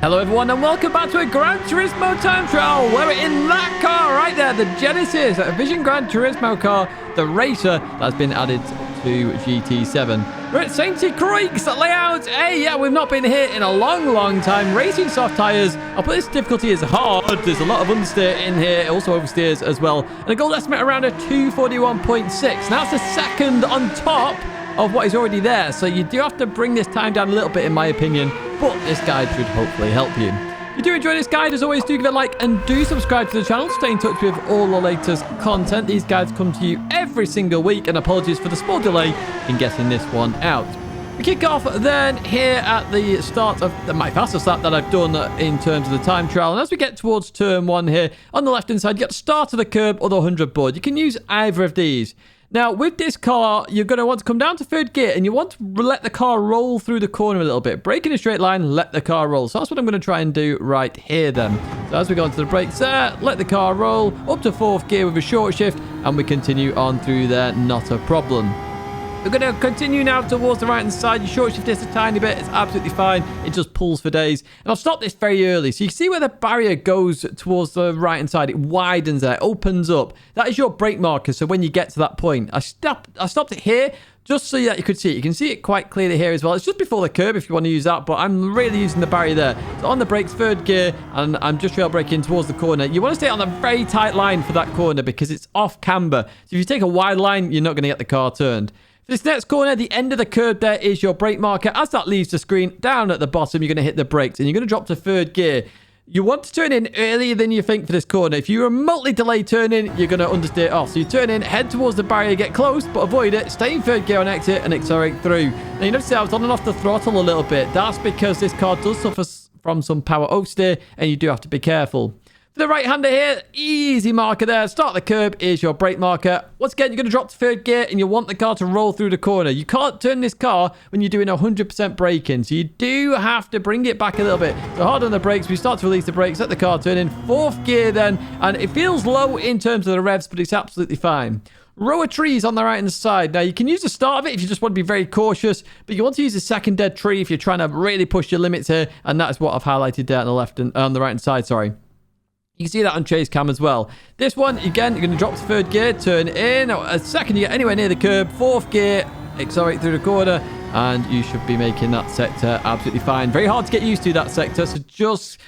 Hello everyone and welcome back to a Gran Turismo time trial where we're in that car right there, the Genesis Vision Gran Turismo car, the racer that's been added to GT7. We're at Sainte-Criox layout. Hey, yeah, we've not been here in a long time. Racing soft tyres. I'll put this difficulty as hard. There's a lot of understeer in here. It also oversteers as well. And a goal estimate around a 241.6. Now it's a second on top of what is already there. So you do have to bring this time down a little bit in my opinion. But this guide should hopefully help you. If you do enjoy this guide, as always, do give it a like and do subscribe to the channel. Stay in touch with all the latest content. These guides come to you every single week, and apologies for the small delay in getting this one out. We kick off then here at the start of my fastest lap that I've done in terms of the time trial. And as we get towards turn 1 here, on the left-hand side, you get the start of the curb or the 100 board. You can use either of these. Now, with this car, you're going to want to come down to third gear and you want to let the car roll through the corner a little bit. Brake in a straight line, let the car roll. So that's what I'm going to try and do right here then. So as we go onto the brakes there, let the car roll up to fourth gear with a short shift and we continue on through there, not a problem. We're going to continue now towards the right-hand side. You short shift this a tiny bit. It's absolutely fine. It just pulls for days. And I'll stop this very early. So you can see where the barrier goes towards the right-hand side. It widens there. It opens up. That is your brake marker. So when you get to that point, I stopped it here just so that you could see it. You can see it quite clearly here as well. It's just before the curb if you want to use that. But I'm really using the barrier there. So on the brakes, third gear. And I'm just trail braking towards the corner. You want to stay on a very tight line for that corner because it's off camber. So if you take a wide line, you're not going to get the car turned. This next corner, the end of the curb there is your brake marker. As that leaves the screen, down at the bottom, you're going to hit the brakes and you're going to drop to third gear. You want to turn in earlier than you think for this corner. If you remotely delay turning, you're going to understeer off. So you turn in, head towards the barrier, get close, but avoid it. Stay in third gear on exit and accelerate through. Now, you notice I was on and off the throttle a little bit. That's because this car does suffer from some power oversteer and you do have to be careful. For the right-hander here, easy marker there. Start the curb is your brake marker. Once again, you're going to drop to third gear and you want the car to roll through the corner. You can't turn this car when you're doing 100% braking. So you do have to bring it back a little bit. So hard on the brakes. We start to release the brakes. Let the car turn in fourth gear then. And it feels low in terms of the revs, but it's absolutely fine. Row of trees on the right-hand side. Now, you can use the start of it if you just want to be very cautious, but you want to use the second dead tree if you're trying to really push your limits here. And that is what I've highlighted there on the left and on the right-hand side, sorry. You can see that on chase cam as well. This one, again, you're going to drop to third gear, turn in. A second you get anywhere near the curb, fourth gear, accelerate through the corner, and you should be making that sector absolutely fine. Very hard to get used to that sector, so just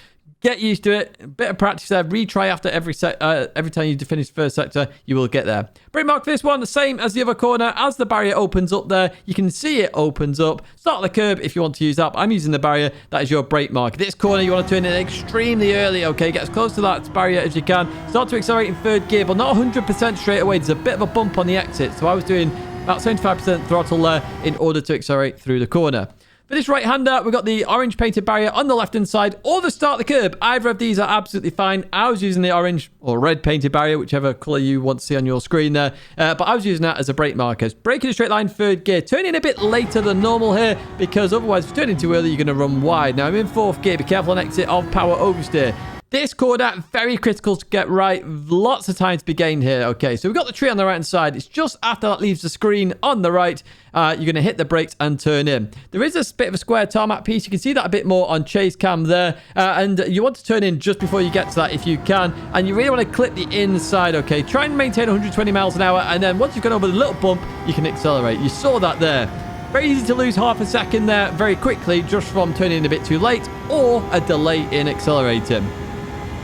get used to it. A bit of practice there. Retry after every time you finish the first sector, you will get there. Brake mark for this one, the same as the other corner. As the barrier opens up there, you can see it opens up. Start the curb if you want to use that. But I'm using the barrier. That is your brake mark. This corner, you want to turn in extremely early, okay? Get as close to that barrier as you can. Start to accelerate in third gear, but not 100% straight away. There's a bit of a bump on the exit. So I was doing about 75% throttle there in order to accelerate through the corner. For this right-hander, we've got the orange painted barrier on the left-hand side or the start the curb. Either of these are absolutely fine. I was using the orange or red painted barrier, whichever colour you want to see on your screen there. But I was using that as a brake marker. Brake in a straight line, third gear. Turn in a bit later than normal here because otherwise, if you turn in too early, you're going to run wide. Now, I'm in fourth gear. Be careful on exit of power oversteer. This corner, very critical to get right. Lots of time to be gained here. Okay, so we've got the tree on the right-hand side. It's just after that leaves the screen on the right. You're going to hit the brakes and turn in. There is a bit of a square tarmac piece. You can see that a bit more on chase cam there. And you want to turn in just before you get to that if you can. And you really want to clip the inside, okay? Try and maintain 120 miles an hour. And then once you've gone over the little bump, you can accelerate. You saw that there. Very easy to lose half a second there very quickly just from turning in a bit too late or a delay in accelerating.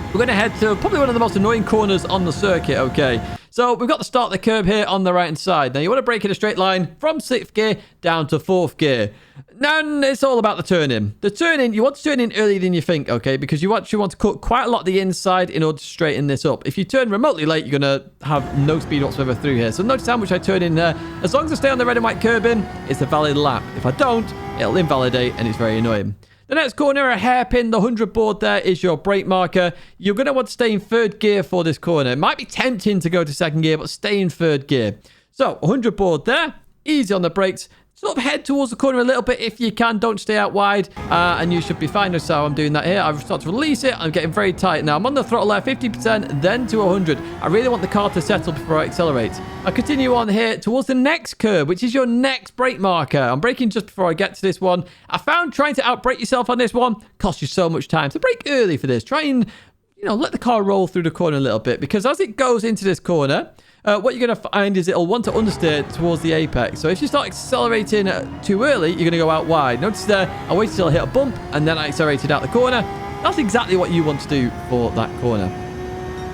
We're going to head to probably one of the most annoying corners on the circuit, okay? So we've got the start of the curb here on the right-hand side. Now, you want to brake in a straight line from sixth gear down to fourth gear. Now, it's all about the turn-in. The turn-in, you want to turn in earlier than you think, okay? Because you actually want to cut quite a lot of the inside in order to straighten this up. If you turn remotely late, you're going to have no speed whatsoever through here. So notice how much I turn in there. As long as I stay on the red and white curbing, it's a valid lap. If I don't, it'll invalidate and it's very annoying. The next corner, a hairpin, the 100 board there is your brake marker. You're going to want to stay in third gear for this corner. It might be tempting to go to second gear, but stay in third gear. So, 100 board there, easy on the brakes. sort of head towards the corner a little bit if you can. Don't stay out wide, and you should be fine. That's how I'm doing that here. I've started to release it. I'm getting very tight now. I'm on the throttle there, 50%, then to 100. I really want the car to settle before I accelerate. I continue on here towards the next curb, which is your next brake marker. I'm braking just before I get to this one. I found trying to outbrake yourself on this one costs you so much time. So brake early for this. Try and, let the car roll through the corner a little bit, because as it goes into this corner, what you're going to find is it'll want to understeer towards the apex. So if you start accelerating too early, you're going to go out wide. Notice there, I waited till I hit a bump, and then I accelerated out the corner. That's exactly what you want to do for that corner.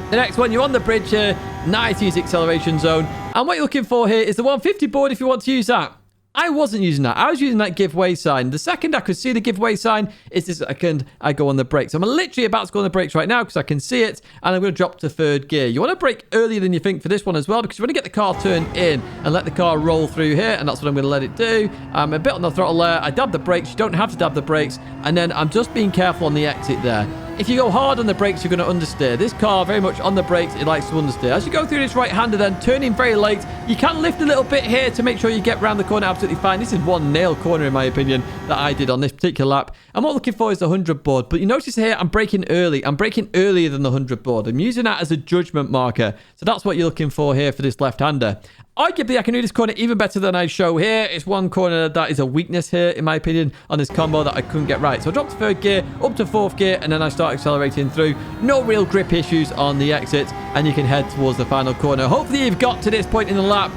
The next one, you're on the bridge here. Nice easy acceleration zone. And what you're looking for here is the 150 board if you want to use that. I wasn't using that. I was using that giveaway sign. The second I could see the giveaway sign is the second I go on the brakes. I'm literally about to go on the brakes right now because I can see it, and I'm going to drop to third gear. You want to brake earlier than you think for this one as well, because you want to get the car turned in and let the car roll through here, and that's what I'm going to let it do. I'm a bit on the throttle there. I dab the brakes. You don't have to dab the brakes, and then I'm just being careful on the exit there. If you go hard on the brakes, you're going to understeer. This car, very much on the brakes, it likes to understeer. As you go through this right-hander then, turning very late, you can lift a little bit here to make sure you get around the corner absolutely fine. This is one nail corner, in my opinion, that I did on this particular lap. And what I'm looking for is the 100 board. But you notice here, I'm braking early. I'm braking earlier than the 100 board. I'm using that as a judgment marker. So that's what you're looking for here for this left-hander. Arguably, I can do this corner even better than I show here. It's one corner that is a weakness here, in my opinion, on this combo that I couldn't get right. So I dropped to third gear, up to fourth gear, and then I start accelerating through. No real grip issues on the exit, and you can head towards the final corner. Hopefully, you've got to this point in the lap.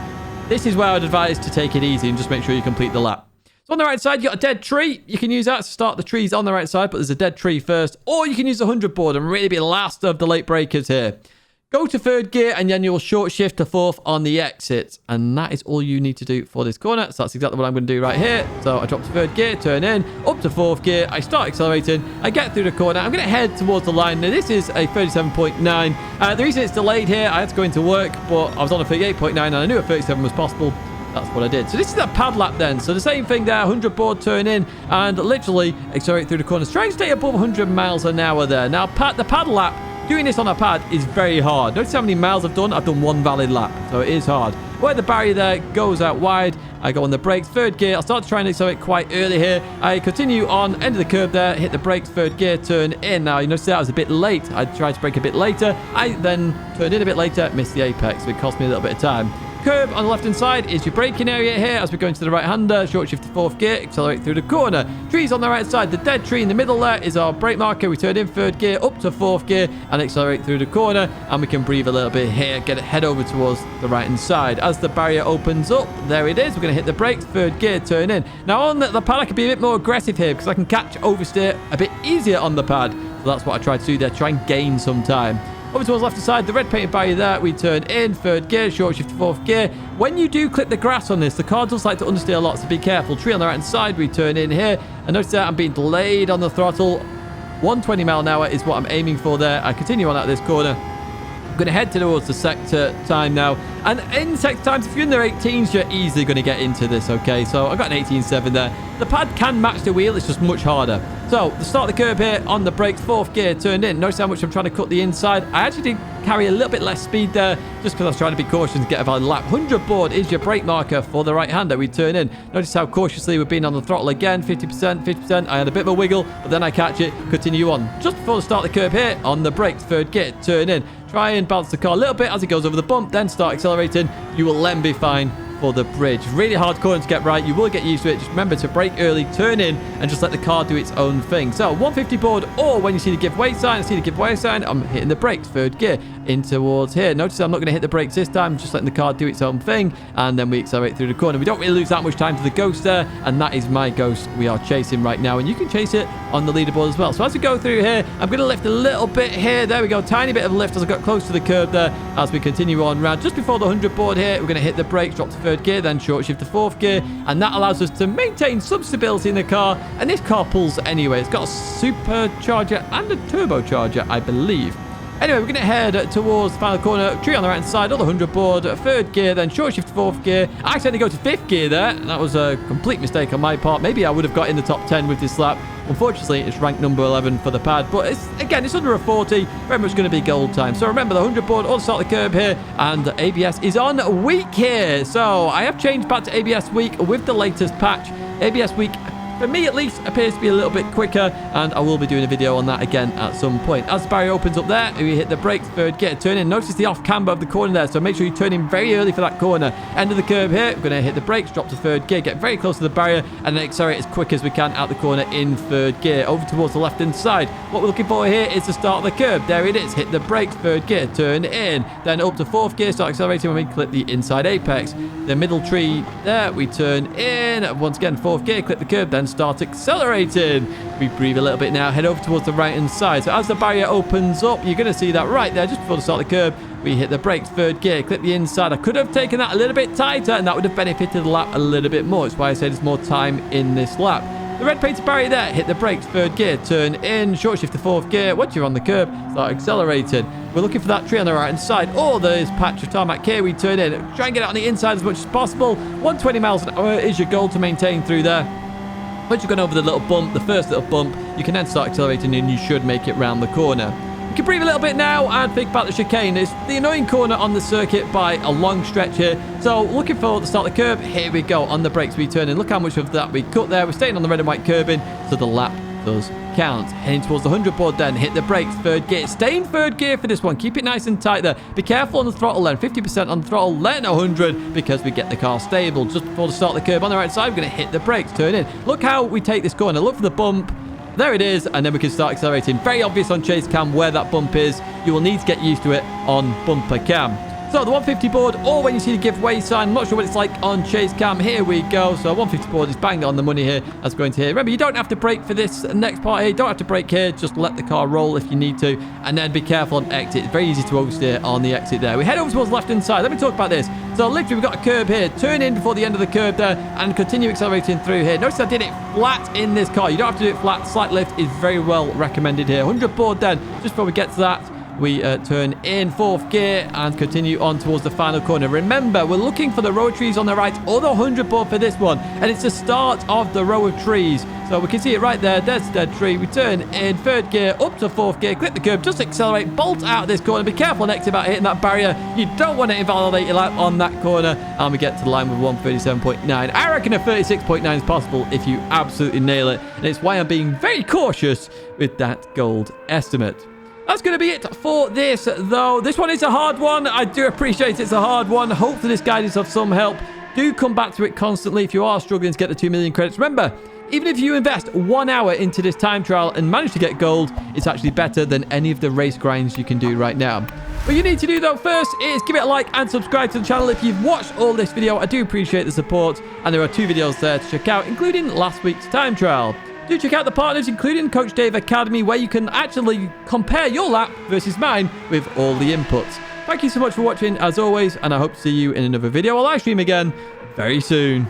This is where I would advise to take it easy and just make sure you complete the lap. So on the right side, you got a dead tree. You can use that to start the trees on the right side, but there's a dead tree first. Or you can use the 100 board and really be last of the late breakers here. Go to third gear, and then you'll short shift to fourth on the exit. And that is all you need to do for this corner. So that's exactly what I'm going to do right here. So I drop to third gear, turn in, up to fourth gear. I start accelerating. I get through the corner. I'm going to head towards the line. Now, this is a 37.9. The reason it's delayed here, I had to go into work, but I was on a 38.9, and I knew a 37 was possible. That's what I did. So this is a pad lap then. So the same thing there, 100 board turn in, and literally accelerate through the corners. Try and stay above 100 miles an hour there. Now, the pad lap, doing this on a pad is very hard. Notice how many miles I've done? I've done one valid lap, so it is hard. Where the barrier there goes out wide, I go on the brakes, third gear. I'll start to try and accelerate quite early here. I continue on, end of the curb there, hit the brakes, third gear, turn in. Now, you notice that I was a bit late. I tried to brake a bit later. I then turned in a bit later, missed the apex, so it cost me a little bit of time. Curb on the left-hand side is your braking area here. As we go into the right-hander, short shift to fourth gear, accelerate through the corner. Trees on the right side. The dead tree in the middle there is our brake marker. We turn in third gear, up to fourth gear, and accelerate through the corner. And we can breathe a little bit here, head over towards the right-hand side. As the barrier opens up, there it is. We're going to hit the brakes, third gear, turn in. Now, on the pad, I can be a bit more aggressive here because I can catch oversteer a bit easier on the pad. So that's what I tried to do there, try and gain some time. Over towards the left side, the red painted barrier there, we turn in, third gear, short shift to fourth gear. When you do clip the grass on this, the car does like to understeer a lot, so be careful. Tree on the right hand side, we turn in here. And notice that I'm being delayed on the throttle. 120 mile an hour is what I'm aiming for there. I continue on at this corner. I'm going to head towards the sector time now. And in sector times, if you're in the 18s, you're easily going to get into this, okay? So I've got an 18.7 there. The pad can match the wheel, it's just much harder. So, the start of the curb here, on the brakes, fourth gear, turned in. Notice how much I'm trying to cut the inside. I actually did carry a little bit less speed there, just because I was trying to be cautious to get a valid lap. 100 board is your brake marker for the right-hander. We turn in. Notice how cautiously we're being on the throttle again. 50%, 50%. I had a bit of a wiggle, but then I catch it, continue on. Just before the start of the curb here, on the brakes, third gear, turn in. Try and balance the car a little bit as it goes over the bump, then start accelerating. You will then be fine for the bridge. Really hard corner to get right. You will get used to it. Just remember to brake early, turn in, and just let the car do its own thing. So 150 board, or when you see the giveaway sign, I'm hitting the brakes, third gear, in towards here. Notice I'm not going to hit the brakes this time. I'm just letting the car do its own thing, and then we accelerate through the corner. We don't really lose that much time to the ghost there, and that is my ghost we are chasing right now, and you can chase it on the leaderboard as well. So as we go through here, I'm going to lift a little bit here. There we go. Tiny bit of lift as I got close to the curb there. As we continue on round, just before the 100 board here, we're going to hit the brakes, drop to third gear, then short shift to fourth gear, and that allows us to maintain some stability in the car. And this car pulls anyway. It's got a supercharger and a turbocharger, I believe. Anyway, we're going to head towards the final corner. Tree on the right-hand side, other 100 board, third gear, then short shift to fourth gear. I accidentally go to fifth gear there. That was a complete mistake on my part. Maybe I would have got in the top 10 with this lap. Unfortunately, it's ranked number 11 for the pad, but it's under a 40. Very much going to be gold time. So remember, the 100 board, all start the curb here, and ABS is on week here. So I have changed back to ABS week with the latest patch. ABS week, for me at least, appears to be a little bit quicker, and I will be doing a video on that again at some point. As the barrier opens up there, we hit the brakes, third gear, turn in. Notice the off camber of the corner there, so make sure you turn in very early for that corner. End of the curve here, we're going to hit the brakes, drop to third gear, get very close to the barrier, and then accelerate as quick as we can out the corner in third gear. Over towards the left-hand side. What we're looking for here is the start of the curve. There it is. Hit the brakes, third gear, turn in. Then up to fourth gear, start accelerating when we clip the inside apex. The middle tree there, we turn in. Once again, fourth gear, clip the curve, then start accelerating. We breathe a little bit now, head over towards the right-hand side. So as the barrier opens up, you're going to see that right there, just before the start of the curve, we hit the brakes, third gear, clip the inside. I could have taken that a little bit tighter, and that would have benefited the lap a little bit more. That's why I said there's more time in this lap. The red painted barrier there, hit the brakes, third gear, turn in, short shift to fourth gear. Once you're on the curb, start accelerating. We're looking for that tree on the right-hand side. Oh, there's patch of tarmac here. We turn in, try and get it on the inside as much as possible. 120 miles an hour is your goal to maintain through there. Once you've gone over the little bump, the first little bump, you can then start accelerating and you should make it round the corner. You can breathe a little bit now and think about the chicane. It's the annoying corner on the circuit by a long stretch here. So looking for the start of the curb, here we go. On the brakes we turn in. Look how much of that we cut there. We're staying on the red and white curbing, so the lap does count. Heading towards the 100 board then. Hit the brakes, third gear. Stay in third gear for this one. Keep it nice and tight there. Be careful on the throttle then. 50% on the throttle, then 100 because we get the car stable. Just before the start of the curb on the right side, we're going to hit the brakes, turn in. Look how we take this corner. Look for the bump. There it is, and then we can start accelerating. Very obvious on chase cam where that bump is. You will need to get used to it on bumper cam. So the 150 board, or when you see the giveaway sign, I'm not sure what it's like on chase cam. Here we go. So 150 board is bang on the money here as we're going to here. Remember, you don't have to brake for this next part here. You don't have to brake here. Just let the car roll if you need to. And then be careful on exit. It's very easy to oversteer on the exit there. We head over towards the left-hand side. Let me talk about this. So literally, we've got a curb here. Turn in before the end of the curb there and continue accelerating through here. Notice I did it flat in this car. You don't have to do it flat. Slight lift is very well recommended here. 100 board then, just before we get to that. We turn in fourth gear and continue on towards the final corner. Remember, we're looking for the row of trees on the right or the 100 board for this one. And it's the start of the row of trees. So we can see it right there. There's the dead tree. We turn in third gear up to fourth gear. Clip the curb. Just accelerate. Bolt out of this corner. Be careful on exit about hitting that barrier. You don't want to invalidate your lap on that corner. And we get to the line with 137.9. I reckon a 36.9 is possible if you absolutely nail it. And it's why I'm being very cautious with that gold estimate. That's going to be it for this, though. This one is a hard one. I do appreciate it's a hard one. Hopefully this guide is of some help. Do come back to it constantly if you are struggling to get the 2 million credits. Remember, even if you invest 1 hour into this time trial and manage to get gold, it's actually better than any of the race grinds you can do right now. What you need to do, though, first is give it a like and subscribe to the channel if you've watched all this video. I do appreciate the support, and there are 2 videos there to check out, including last week's time trial. Do check out the partners, including Coach Dave Academy, where you can actually compare your lap versus mine with all the inputs. Thank you so much for watching, as always, and I hope to see you in another video or live stream again very soon.